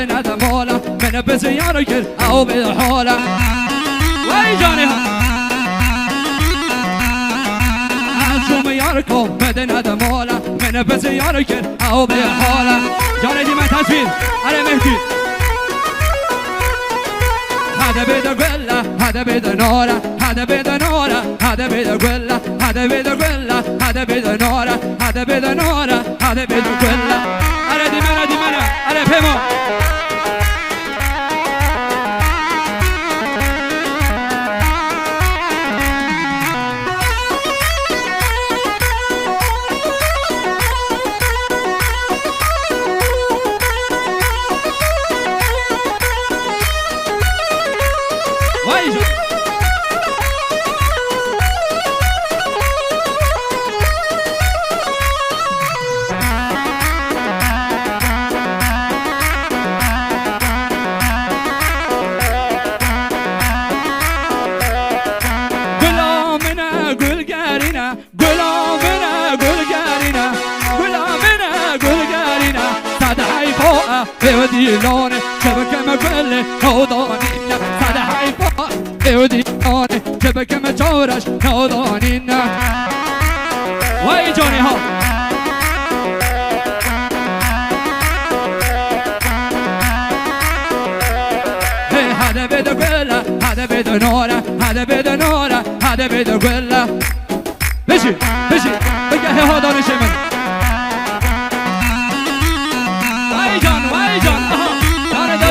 مدينة مولا من بزيارك أو بالحولة وي جاني عزوم ياركم مدينة مولا من بزيارك أو بالحولة جاني دي ما تسويل على مهدي هذا بيد قلة هذا بيد نورة هذا بيد نورة هذا بيد قلة هذا بيد قلة هذا بيد نورة هذا بيد نورة هذا بيد قلة على دي منا على فهمو ودي لوني شبكة ما كل نوضانينا صدى حيفا ودي لوني شبكة ما تورش نوضانينا وي جوني هو هذا بيد قلة هذا بيد نورة هذا بيد نورة هذا بيد قلة بيجي بقى هي هذا نشمن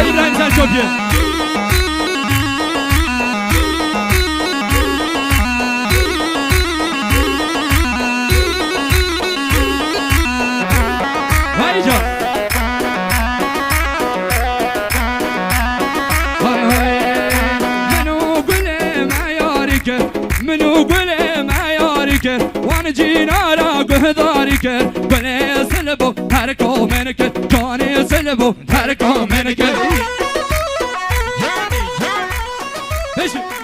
İbrahim sen çok iyi. Vay can. منو قلم عيارك منو قلم عيارك وانا جينا لا قهدارك قلي سلبو تركو منك جاني سلبو تركو منك Beşik